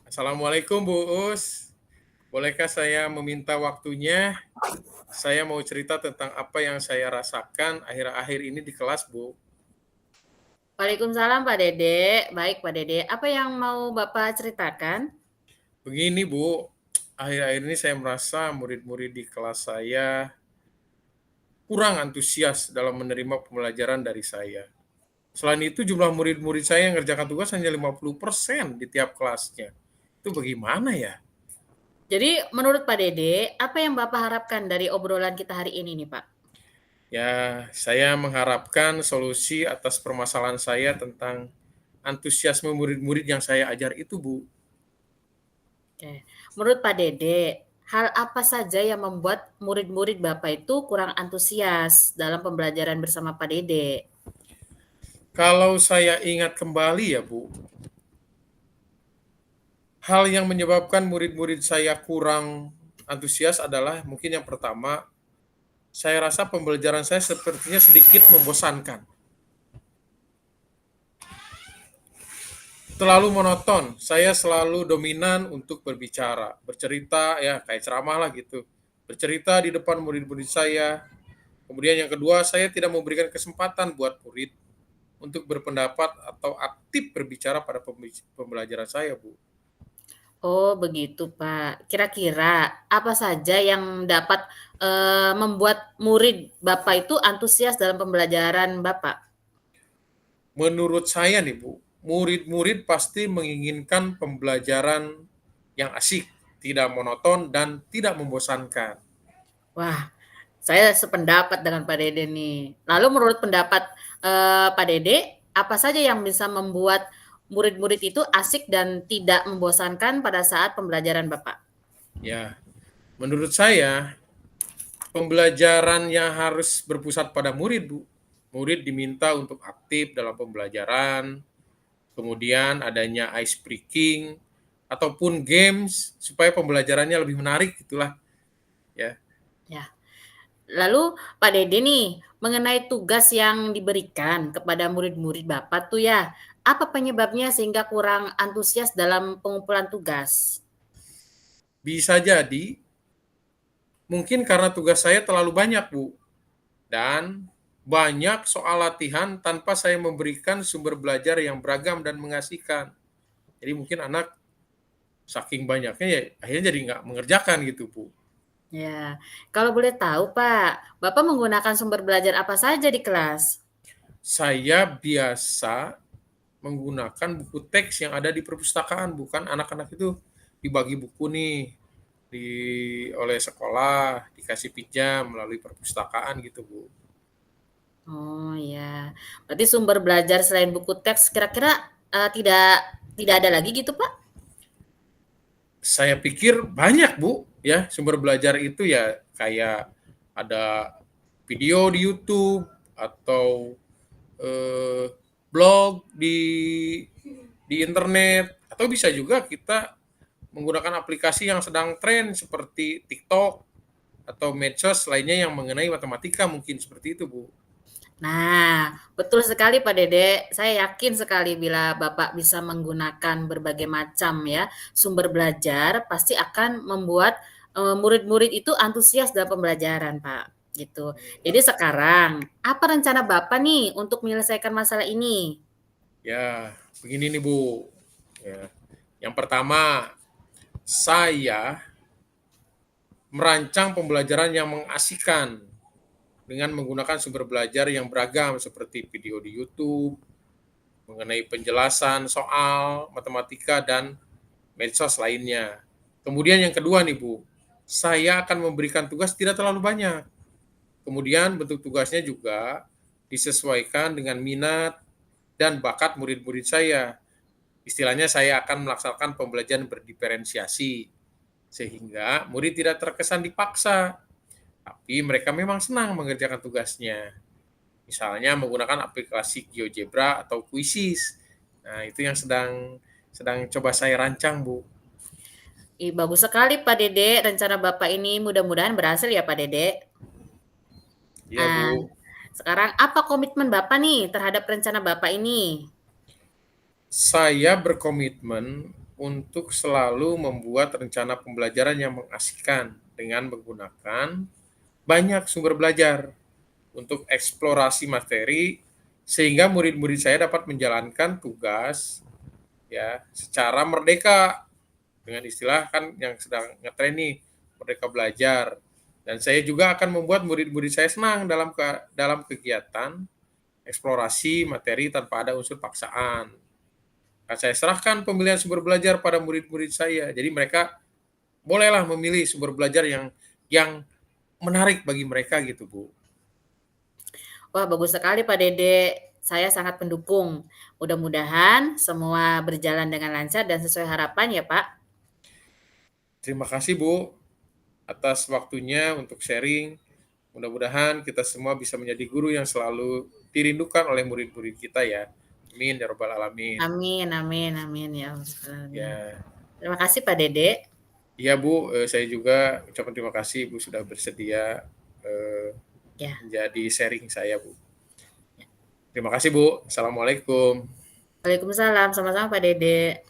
Assalamualaikum Bu Us. Bolehkah saya meminta waktunya? Saya mau cerita tentang apa yang saya rasakan akhir-akhir ini di kelas, Bu. Waalaikumsalam Pak Dede. Baik Pak Dede, apa yang mau Bapak ceritakan? Begini, Bu, akhir-akhir ini saya merasa murid-murid di kelas saya kurang antusias dalam menerima pembelajaran dari saya. Selain itu, jumlah murid-murid saya yang mengerjakan tugas hanya 50% di tiap kelasnya. Itu bagaimana ya? Jadi menurut Pak Dede, apa yang Bapak harapkan dari obrolan kita hari ini nih Pak? Ya, saya mengharapkan solusi atas permasalahan saya tentang antusiasme murid-murid yang saya ajar itu, Bu. Oke. Menurut Pak Dede, hal apa saja yang membuat murid-murid Bapak itu kurang antusias dalam pembelajaran bersama Pak Dede? Kalau saya ingat kembali ya, Bu, hal yang menyebabkan murid-murid saya kurang antusias adalah mungkin yang pertama, saya rasa pembelajaran saya sepertinya sedikit membosankan. Terlalu monoton, saya selalu dominan untuk berbicara, bercerita ya kayak ceramah lah gitu. Bercerita di depan murid-murid saya. Kemudian yang kedua, saya tidak memberikan kesempatan buat murid untuk berpendapat atau aktif berbicara pada pembelajaran saya, Bu. Oh begitu Pak. Kira-kira apa saja yang dapat membuat murid Bapak itu antusias dalam pembelajaran Bapak? Menurut saya nih Bu, murid-murid pasti menginginkan pembelajaran yang asik, tidak monoton, dan tidak membosankan. Wah, saya sependapat dengan Pak Dede nih. Lalu menurut pendapat, Pak Dede, apa saja yang bisa membuat murid-murid itu asik dan tidak membosankan pada saat pembelajaran Bapak? Ya, menurut saya pembelajaran yang harus berpusat pada murid, Bu. Murid diminta untuk aktif dalam pembelajaran, kemudian adanya ice breaking ataupun games supaya pembelajarannya lebih menarik gitulah ya. Ya. Lalu Pak Dede nih, mengenai tugas yang diberikan kepada murid-murid Bapak tuh ya, apa penyebabnya sehingga kurang antusias dalam pengumpulan tugas? Bisa jadi mungkin karena tugas saya terlalu banyak, Bu. Dan banyak soal latihan tanpa saya memberikan sumber belajar yang beragam dan mengasihkan. Jadi mungkin anak saking banyaknya ya akhirnya jadi nggak mengerjakan gitu, Bu. Ya, kalau boleh tahu Pak, Bapak menggunakan sumber belajar apa saja di kelas? Saya biasa menggunakan buku teks yang ada di perpustakaan, bukan anak-anak itu dibagi buku nih di oleh sekolah, dikasih pinjam melalui perpustakaan gitu, Bu. Oh ya, berarti sumber belajar selain buku teks kira-kira, tidak ada lagi gitu, Pak? Saya pikir banyak, Bu, ya, sumber belajar itu ya kayak ada video di YouTube atau eh, blog di internet atau bisa juga kita menggunakan aplikasi yang sedang tren seperti TikTok atau medsos lainnya yang mengenai matematika mungkin seperti itu, Bu. Nah, betul sekali Pak Dede. Saya yakin sekali bila Bapak bisa menggunakan berbagai macam ya sumber belajar, pasti akan membuat murid-murid itu antusias dalam pembelajaran, Pak. Gitu. Jadi sekarang, apa rencana Bapak nih untuk menyelesaikan masalah ini? Ya, begini nih, Bu. Ya. Yang pertama, saya merancang pembelajaran yang mengasihkan dengan menggunakan sumber belajar yang beragam seperti video di YouTube, mengenai penjelasan soal matematika dan medsos lainnya. Kemudian yang kedua nih Bu, saya akan memberikan tugas tidak terlalu banyak. Kemudian bentuk tugasnya juga disesuaikan dengan minat dan bakat murid-murid saya. Istilahnya saya akan melaksanakan pembelajaran berdiferensiasi sehingga murid tidak terkesan dipaksa, tapi mereka memang senang mengerjakan tugasnya. Misalnya menggunakan aplikasi GeoGebra atau Quizzes. Nah, itu yang sedang sedang coba saya rancang, Bu. Ih, bagus sekali Pak Dede, rencana Bapak ini mudah-mudahan berhasil ya Pak Dede. Iya, Nah, Bu. sekarang apa komitmen Bapak nih terhadap rencana Bapak ini? Saya berkomitmen untuk selalu membuat rencana pembelajaran yang mengasihkan dengan menggunakan banyak sumber belajar untuk eksplorasi materi sehingga murid-murid saya dapat menjalankan tugas ya secara merdeka dengan istilah kan yang sedang ngetren nih merdeka belajar dan saya juga akan membuat murid-murid saya senang dalam kegiatan eksplorasi materi tanpa ada unsur paksaan. Nah, saya serahkan pemilihan sumber belajar pada murid-murid saya. Jadi mereka bolehlah memilih sumber belajar yang menarik bagi mereka gitu, Bu. Wah, bagus sekali Pak Dede. Saya sangat mendukung. Mudah-mudahan semua berjalan dengan lancar dan sesuai harapan ya, Pak. Terima kasih, Bu, atas waktunya untuk sharing. Mudah-mudahan kita semua bisa menjadi guru yang selalu dirindukan oleh murid-murid kita ya. Amin ya rabbal alamin. Amin, amin, amin ya Allah. Amin. Ya, Terima kasih Pak Dede. iya Bu, saya juga ucapkan terima kasih Bu sudah bersedia Ya. menjadi sharing saya Bu. Terima kasih Bu. Assalamualaikum. Waalaikumsalam. Sama-sama Pak Dede.